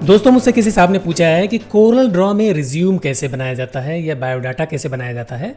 दोस्तों मुझसे किसी साहब ने पूछा है कि कोरल ड्रॉ में रिज्यूम कैसे बनाया जाता है या बायोडाटा कैसे बनाया जाता है।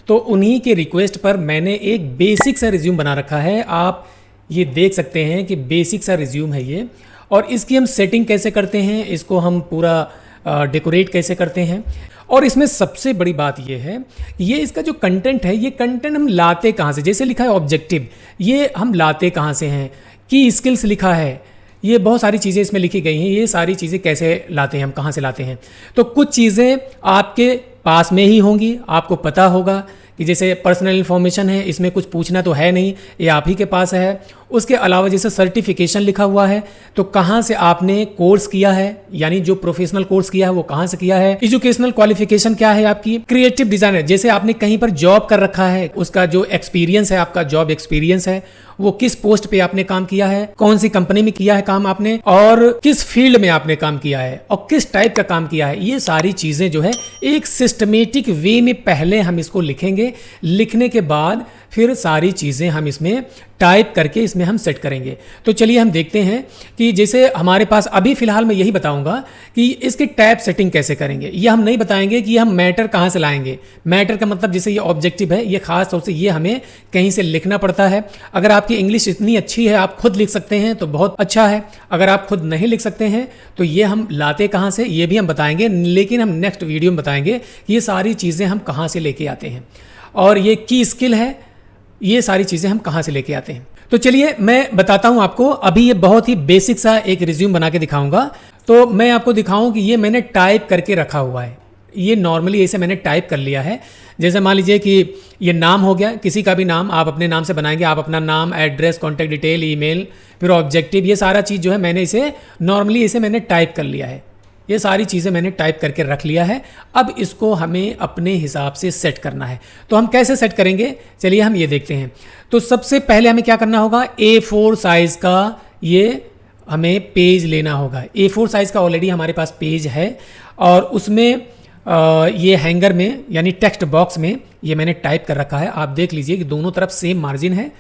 तो उन्हीं के रिक्वेस्ट पर मैंने एक बेसिक सा रिज्यूम बना रखा है। आप ये देख सकते हैं कि बेसिक सा रिज्यूम है ये, और इसकी हम सेटिंग कैसे करते हैं, इसको हम पूरा डेकोरेट कैसे करते हैं। और इसमें सबसे बड़ी बात ये है, ये इसका जो कंटेंट है, ये कंटेंट हम लाते कहाँ से। जैसे लिखा है ऑब्जेक्टिव, ये हम लाते कहाँ से हैं। की स्किल्स लिखा है, ये बहुत सारी चीज़ें इसमें लिखी गई हैं। ये सारी चीज़ें कैसे लाते हैं, हम कहाँ से लाते हैं। तो कुछ चीज़ें आपके पास में ही होंगी, आपको पता होगा कि जैसे पर्सनल इन्फॉर्मेशन है, इसमें कुछ पूछना तो है नहीं, ये आप ही के पास है। उसके अलावा जैसे सर्टिफिकेशन लिखा हुआ है, तो कहाँ से आपने कोर्स किया है, यानी जो प्रोफेशनल कोर्स किया है वो कहाँ से किया है। एजुकेशनल क्वालिफिकेशन क्या है आपकी। क्रिएटिव डिजाइनर, जैसे आपने कहीं पर जॉब कर रखा है, उसका जो एक्सपीरियंस है, आपका जॉब एक्सपीरियंस है, वो किस पोस्ट पे आपने काम किया है, कौन सी कंपनी में किया है काम आपने, और किस फील्ड में आपने काम किया है, और किस टाइप का काम किया है। ये सारी चीजें जो है एक सिस्टमेटिक वे में पहले हम इसको लिखेंगे। लिखने के बाद फिर सारी चीज़ें हम इसमें टाइप करके इसमें हम सेट करेंगे। तो चलिए हम देखते हैं कि जैसे हमारे पास अभी फ़िलहाल मैं यही बताऊंगा कि इसकी टैब सेटिंग कैसे करेंगे। ये हम नहीं बताएंगे कि हम मैटर कहाँ से लाएंगे। मैटर का मतलब जैसे ये ऑब्जेक्टिव है, ये खास तौर से ये हमें कहीं से लिखना पड़ता है। अगर आपकी इंग्लिश इतनी अच्छी है, आप खुद लिख सकते हैं तो बहुत अच्छा है। अगर आप खुद नहीं लिख सकते हैं तो ये हम लाते कहाँ से, ये भी हम बताएंगे। लेकिन हम नेक्स्ट वीडियो में बताएंगे कि ये सारी चीज़ें हम कहाँ से लेके आते हैं, और ये की स्किल है, ये सारी चीज़ें हम कहाँ से लेके आते हैं। तो चलिए मैं बताता हूँ आपको। अभी ये बहुत ही बेसिक सा एक रिज्यूम बना के दिखाऊंगा। तो मैं आपको दिखाऊं कि ये मैंने टाइप करके रखा हुआ है। ये नॉर्मली ऐसे मैंने टाइप कर लिया है। जैसे मान लीजिए कि ये नाम हो गया, किसी का भी नाम आप अपने नाम से बनाएंगे। आप अपना नाम, एड्रेस, कॉन्टैक्ट डिटेल, ईमेल, फिर ऑब्जेक्टिव, ये सारा चीज़ जो है मैंने इसे नॉर्मली इसे मैंने टाइप कर लिया है। ये सारी चीज़ें मैंने टाइप करके रख लिया है। अब इसको हमें अपने हिसाब से सेट करना है। तो हम कैसे सेट करेंगे, चलिए हम ये देखते हैं। तो सबसे पहले हमें क्या करना होगा, A4 साइज़ का ये हमें पेज लेना होगा। A4 साइज़ का ऑलरेडी हमारे पास पेज है, और उसमें ये हैंगर में यानी टेक्स्ट बॉक्स में ये मैंने टाइप कर रखा है। आप देख लीजिए कि दोनों तरफ सेम मार्जिन है,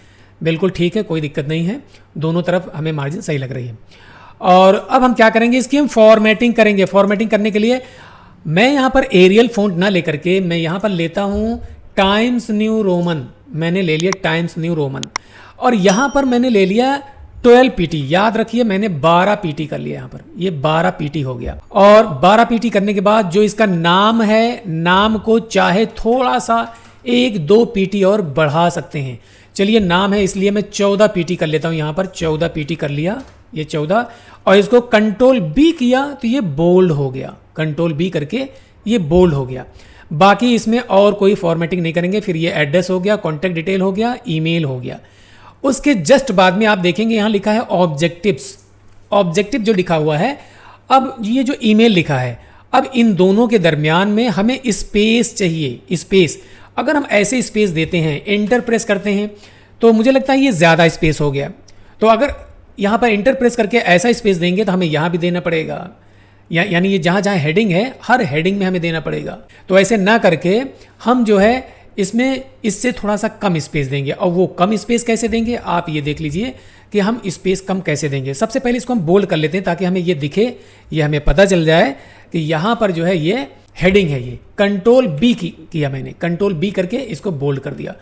बिल्कुल ठीक है, कोई दिक्कत नहीं है। दोनों तरफ हमें मार्जिन सही लग रही है। और अब हम क्या करेंगे, इसकी हम फॉर्मेटिंग करेंगे। फॉर्मेटिंग करने के लिए मैं यहाँ पर एरियल फ़ॉन्ट ना लेकर के मैं यहाँ पर लेता हूँ टाइम्स न्यू रोमन। मैंने ले लिया टाइम्स न्यू रोमन, और यहाँ पर मैंने ले लिया 12 PT। याद रखिए मैंने 12 PT कर लिया। यहाँ पर ये 12 PT हो गया। और 12 PT करने के बाद जो इसका नाम है, नाम को चाहे थोड़ा सा 1-2 PT और बढ़ा सकते हैं। चलिए नाम है इसलिए मैं 14 PT कर लेता हूँ। यहाँ पर 14 PT कर लिया, ये 14, और इसको कंट्रोल B किया तो ये बोल्ड हो गया। कंट्रोल B करके ये बोल्ड हो गया। बाकी इसमें और कोई फॉर्मेटिंग नहीं करेंगे। फिर ये एड्रेस हो गया, कॉन्टैक्ट डिटेल हो गया, ईमेल हो गया। उसके जस्ट बाद में आप देखेंगे यहाँ लिखा है ऑब्जेक्टिव्स। ऑब्जेक्टिव जो लिखा हुआ है, अब ये जो ईमेल लिखा है, अब इन दोनों के दरमियान में हमें स्पेस चाहिए। स्पेस अगर हम ऐसे स्पेस देते हैं, एंटर प्रेस करते हैं, तो मुझे लगता है ये ज़्यादा स्पेस हो गया। तो अगर यहाँ पर एंटर प्रेस करके ऐसा स्पेस देंगे तो हमें यहाँ भी देना पड़ेगा, यानी ये जहाँ जहाँ हेडिंग है, हर हेडिंग में हमें देना पड़ेगा। तो ऐसे ना करके हम जो है इसमें इससे थोड़ा सा कम स्पेस देंगे। और वो कम स्पेस कैसे देंगे, आप ये देख लीजिए कि हम स्पेस कम कैसे देंगे। सबसे पहले इसको हम बोल्ड कर लेते हैं ताकि हमें ये दिखे, ये हमें पता चल जाए कि यहाँ पर जो है ये हेडिंग है। ये कंट्रोल B किया मैंने, कंट्रोल B करके इसको बोल्ड कर दिया।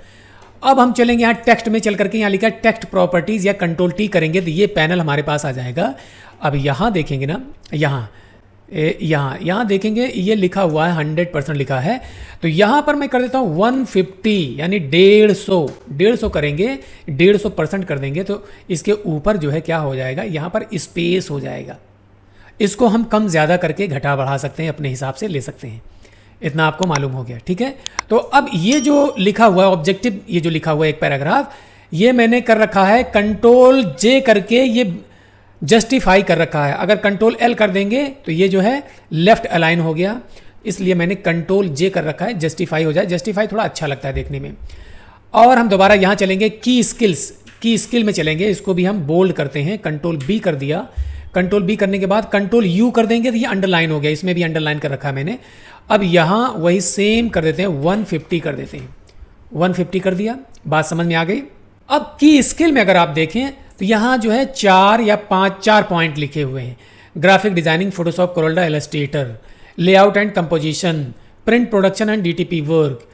अब हम चलेंगे यहाँ टेक्स्ट में, चल करके यहाँ लिखा है टेक्स्ट प्रॉपर्टीज, या कंट्रोल T करेंगे तो ये पैनल हमारे पास आ जाएगा। अब यहाँ देखेंगे ना, यहाँ देखेंगे ये लिखा हुआ है 100% लिखा है। तो यहाँ पर मैं कर देता हूँ 150, यानी 150 करेंगे, 150% कर देंगे तो इसके ऊपर जो है क्या हो जाएगा, यहाँ पर स्पेस हो जाएगा। इसको हम कम ज़्यादा करके घटा बढ़ा सकते हैं, अपने हिसाब से ले सकते हैं। इतना आपको मालूम हो गया, ठीक है। तो अब ये जो लिखा हुआ है ऑब्जेक्टिव, ये जो लिखा हुआ है एक पैराग्राफ, ये मैंने कर रखा है कंट्रोल J करके, ये जस्टिफाई कर रखा है। अगर कंट्रोल L कर देंगे तो ये जो है लेफ्ट अलाइन हो गया, इसलिए मैंने कंट्रोल J कर रखा है, जस्टिफाई हो जाए। जस्टिफाई थोड़ा अच्छा लगता है देखने में। और हम दोबारा यहाँ चलेंगे की स्किल में चलेंगे। इसको भी हम बोल्ड करते हैं, कंट्रोल B कर दिया। कंट्रोल B करने के बाद कंट्रोल U कर देंगे तो ये अंडरलाइन हो गया, इसमें भी अंडरलाइन कर रखा है मैंने। अब यहाँ वही सेम कर देते हैं, 150 कर देते हैं। 150 कर दिया, बात समझ में आ गई। अब की स्किल में अगर आप देखें तो यहाँ जो है 4 या 5 पॉइंट लिखे हुए हैं। Graphic designing, Photoshop, CorelDRAW, illustrator, layout and composition, print production and DTP work.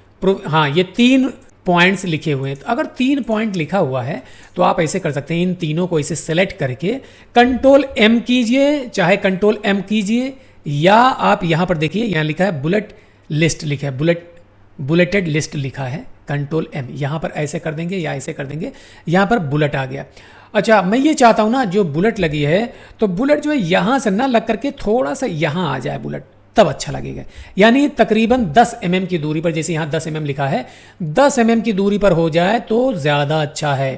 हाँ, ये 3 पॉइंट्स लिखे हुए हैं। तो अगर 3 पॉइंट लिखा हुआ है तो आप ऐसे कर सकते हैं, इन तीनों को इसे सेलेक्ट करके कंट्रोल M कीजिए, चाहे कंट्रोल M कीजिए, या आप यहाँ पर देखिए, यहाँ लिखा है बुलेट लिस्ट, लिखा है बुलेटेड लिस्ट लिखा है, कंट्रोल M, यहाँ पर ऐसे कर देंगे या ऐसे कर देंगे, यहाँ पर बुलेट आ गया। अच्छा, मैं ये चाहता हूँ ना, जो बुलेट लगी है तो बुलेट जो है यहाँ से ना लग करके थोड़ा सा यहाँ आ जाए बुलेट, तब अच्छा लगेगा। यानी तकरीबन 10 mm की दूरी पर, जैसे यहाँ 10 mm लिखा है, 10 mm की दूरी पर हो जाए तो ज़्यादा अच्छा है।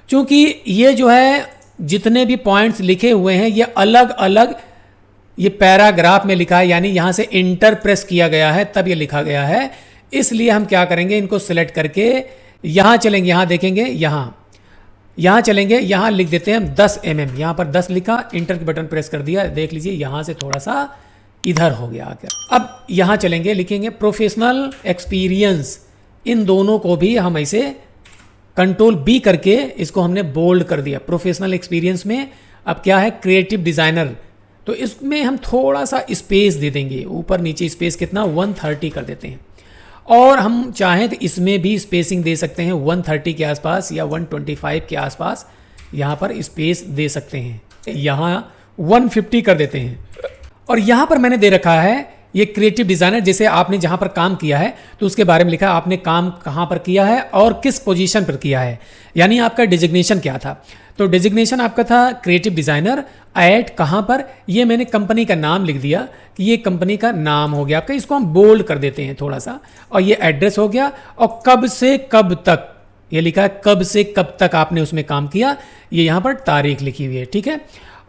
क्योंकि ये जो है जितने भी पॉइंट्स लिखे हुए हैं ये अलग अलग ये पैराग्राफ में लिखा है, यानी यहाँ से इंटर प्रेस किया गया है तब ये लिखा गया है। इसलिए हम क्या करेंगे, इनको सिलेक्ट करके यहाँ चलेंगे, यहाँ देखेंगे, यहाँ चलेंगे, यहाँ लिख देते हैं हम 10 mm, यहाँ पर 10 लिखा, इंटर की बटन प्रेस कर दिया, देख लीजिए यहाँ से थोड़ा सा इधर हो गया आकर। अब यहाँ चलेंगे, लिखेंगे प्रोफेशनल एक्सपीरियंस, इन दोनों को भी हम ऐसे कंट्रोल B करके इसको हमने बोल्ड कर दिया। प्रोफेशनल एक्सपीरियंस में अब क्या है, क्रिएटिव डिज़ाइनर, तो इसमें हम थोड़ा सा स्पेस दे देंगे, ऊपर नीचे स्पेस कितना 130 कर देते हैं। और हम चाहें तो इसमें भी स्पेसिंग दे सकते हैं 130 के आसपास या 125 के आसपास, यहाँ पर स्पेस दे सकते हैं। यहाँ 150 कर देते हैं। और यहाँ पर मैंने दे रखा है ये क्रिएटिव डिज़ाइनर, जैसे आपने जहाँ पर काम किया है तो उसके बारे में लिखा है, आपने काम कहाँ पर किया है और किस पोजीशन पर किया है, यानी आपका डिजिग्नेशन क्या था। तो डिजिग्नेशन आपका था क्रिएटिव डिज़ाइनर एट कहाँ पर, ये मैंने कंपनी का नाम लिख दिया कि ये कंपनी का नाम हो गया आपका, इसको हम बोल्ड कर देते हैं थोड़ा सा। और ये एड्रेस हो गया, और कब से कब तक ये लिखा है, कब से कब तक आपने उसमें काम किया, ये यहाँ पर तारीख लिखी हुई है, ठीक है।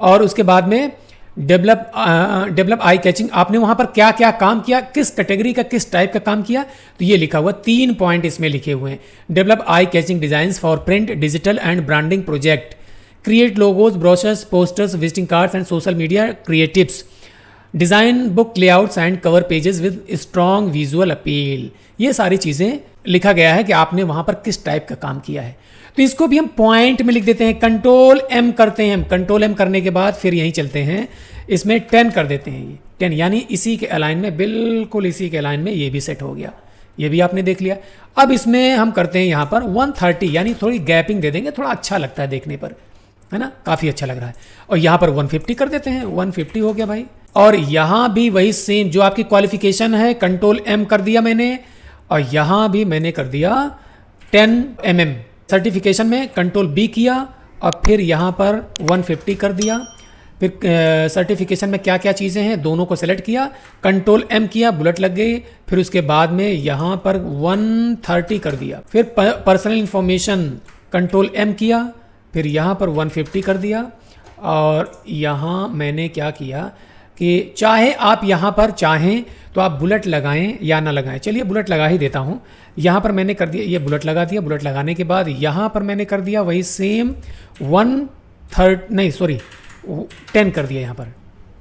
और उसके बाद में डेवलप आई कैचिंग, आपने वहाँ पर क्या क्या काम किया, किस कैटेगरी का किस टाइप का काम किया, तो ये लिखा हुआ 3 पॉइंट इसमें लिखे हुए हैं। Develop eye catching designs for print, digital and branding project, create logos, brochures, posters, visiting cards and social media creatives, design book layouts and cover pages with strong visual appeal. ये सारी चीज़ें लिखा गया है कि आपने वहाँ पर किस टाइप का काम किया है। तो इसको भी हम पॉइंट में लिख देते हैं, कंट्रोल M करते हैं हम, कंट्रोल M करने के बाद फिर यहीं चलते हैं, इसमें 10 कर देते हैं, ये 10, यानी इसी के अलाइन में, बिल्कुल इसी के अलाइन में ये भी सेट हो गया, ये भी आपने देख लिया। अब इसमें हम करते हैं यहाँ पर 130, यानी थोड़ी गैपिंग दे देंगे, थोड़ा अच्छा लगता है देखने पर, है ना, काफ़ी अच्छा लग रहा है। और यहाँ पर 150 कर देते हैं, 150 हो गया भाई। और यहाँ भी वही सेम जो आपकी क्वालिफिकेशन है, कंट्रोल M कर दिया मैंने, और यहाँ भी मैंने कर दिया 10 mm। सर्टिफिकेशन में कंट्रोल B किया और फिर यहाँ पर 150 कर दिया। फिर सर्टिफिकेशन में क्या क्या चीज़ें हैं दोनों को सेलेक्ट किया, कंट्रोल M किया, बुलेट लग गई। फिर उसके बाद में यहाँ पर 130 कर दिया। फिर पर्सनल इंफॉर्मेशन कंट्रोल M किया, फिर यहाँ पर 150 कर दिया। और यहाँ मैंने क्या किया कि चाहे आप यहाँ पर चाहें तो आप बुलेट लगाएं या ना लगाएं, चलिए बुलेट लगा ही देता हूँ। यहाँ पर मैंने कर दिया, ये बुलेट लगा दिया। बुलेट लगाने के बाद यहाँ पर मैंने कर दिया वही सेम 10 कर दिया, यहाँ पर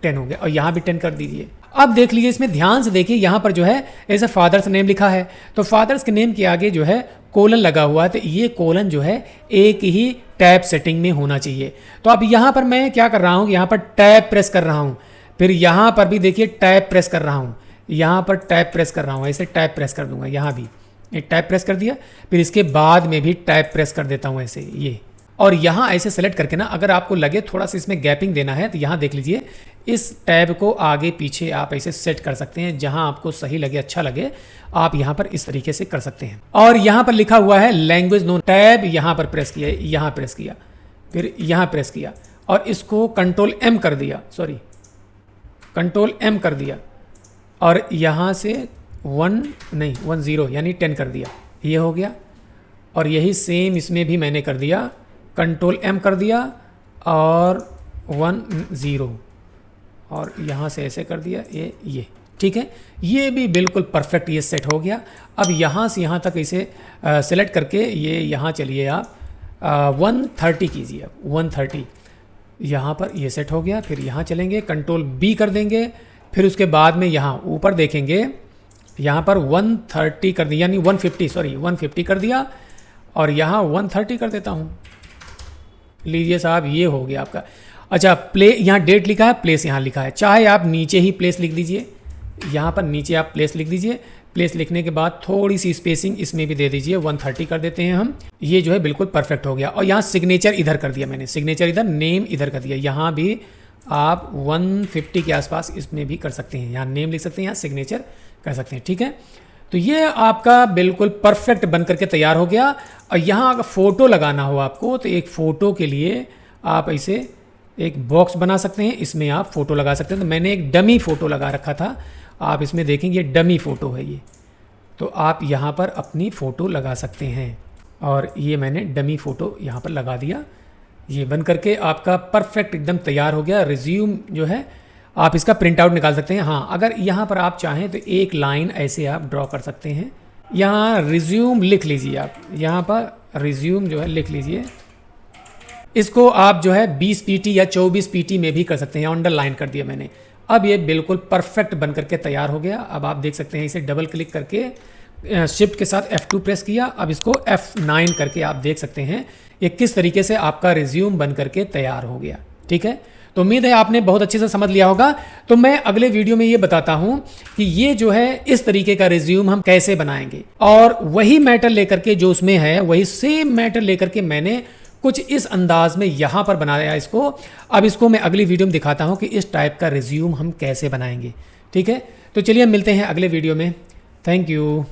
10 हो गया। और यहाँ भी 10 कर दीजिए। अब देख लीजिए, इसमें ध्यान से देखिए, यहाँ पर जो है ऐसे फादर्स नेम लिखा है, तो फादर्स के नेम के आगे जो है कोलन लगा हुआ है, तो ये कोलन जो है एक ही टैब सेटिंग में होना चाहिए। तो अब यहाँ पर मैं क्या कर रहा हूँ, यहाँ पर टैब प्रेस कर रहा हूँ, फिर यहाँ पर भी देखिए टैब प्रेस कर रहा हूँ, यहाँ पर टैब प्रेस कर रहा हूँ, ऐसे टैब प्रेस कर दूंगा। यहाँ भी एक टैब प्रेस कर दिया, फिर इसके बाद में भी टैब प्रेस कर देता हूँ ऐसे ये। और यहाँ ऐसे सेलेक्ट करके ना, अगर आपको लगे थोड़ा सा इसमें गैपिंग देना है तो यहाँ देख लीजिए, इस टैब को आगे पीछे आप ऐसे सेट कर सकते हैं, जहाँ आपको सही लगे, अच्छा लगे, आप यहाँ पर इस तरीके से कर सकते हैं। और यहाँ पर लिखा हुआ है लैंग्वेज नो, टैब यहाँ पर प्रेस किया, यहाँ प्रेस किया, फिर यहाँ प्रेस किया, और इसको कंट्रोल M कर दिया, कंट्रोल M कर दिया, और यहाँ से 10 यानी 10 कर दिया, ये हो गया। और यही सेम इसमें भी मैंने कर दिया, कंट्रोल M कर दिया और 10, और यहाँ से ऐसे कर दिया, ये ठीक है। ये भी बिल्कुल परफेक्ट ये सेट हो गया। अब यहाँ से यहाँ तक इसे सेलेक्ट करके ये यहाँ चलिए आप 130 कीजिए, अब 130 यहाँ पर ये सेट हो गया। फिर यहाँ चलेंगे, कंट्रोल B कर देंगे, फिर उसके बाद में यहाँ ऊपर देखेंगे, यहाँ पर 130 कर दिया, यानी 150 कर दिया, और यहाँ 130 कर देता हूँ। लीजिए साहब, ये हो गया आपका। अच्छा, प्ले यहाँ डेट लिखा है, प्लेस यहाँ लिखा है, चाहे आप नीचे ही प्लेस लिख दीजिए, यहाँ पर नीचे आप प्लेस लिख दीजिए। प्लेस लिखने के बाद थोड़ी सी स्पेसिंग इसमें भी दे दीजिए, 130 कर देते हैं हम। ये जो है बिल्कुल परफेक्ट हो गया। और यहाँ सिग्नेचर इधर कर दिया मैंने, सिग्नेचर इधर, नेम इधर कर दिया। यहाँ भी आप 150 के आसपास इसमें भी कर सकते हैं, यहाँ नेम लिख सकते हैं, यहाँ सिग्नेचर कर सकते हैं, ठीक है। तो ये आपका बिल्कुल परफेक्ट बन करके तैयार हो गया। और यहाँ अगर फ़ोटो लगाना हो आपको, तो एक फ़ोटो के लिए आप ऐसे एक बॉक्स बना सकते हैं, इसमें आप फ़ोटो लगा सकते हैं। तो मैंने एक डमी फ़ोटो लगा रखा था, आप इसमें देखेंगे ये डमी फ़ोटो है ये। तो आप यहाँ पर अपनी फ़ोटो लगा सकते हैं, और ये मैंने डमी फ़ोटो यहाँ पर लगा दिया। ये बन करके आपका परफेक्ट एकदम तैयार हो गया। रिज्यूम जो है आप इसका प्रिंट आउट निकाल सकते हैं। हाँ, अगर यहाँ पर आप चाहें तो एक लाइन ऐसे आप ड्रॉ कर सकते हैं। यहाँ रिज्यूम लिख लीजिए, आप यहाँ पर रिज्यूम जो है लिख लीजिए। इसको आप जो है 20 पीटी या 24 पीटी में भी कर सकते हैं, अंडरलाइन कर दिया मैंने। अब ये बिल्कुल परफेक्ट बन करके तैयार हो गया। अब आप देख सकते हैं, इसे डबल क्लिक करके शिफ्ट के साथ F2 प्रेस किया, अब इसको F9 करके आप देख सकते हैं ये किस तरीके से आपका रिज्यूम बन करके तैयार हो गया, ठीक है। तो उम्मीद है आपने बहुत अच्छे से समझ लिया होगा। तो मैं अगले वीडियो में ये बताता हूं कि ये जो है इस तरीके का रिज्यूम हम कैसे बनाएंगे, और वही मैटर लेकर के जो उसमें है वही सेम मैटर लेकर के मैंने कुछ इस अंदाज में यहाँ पर बनाया इसको। अब इसको मैं अगली वीडियो में दिखाता हूँ कि इस टाइप का रिज्यूम हम कैसे बनाएंगे, ठीक है। तो चलिए मिलते हैं अगले वीडियो में। Thank you.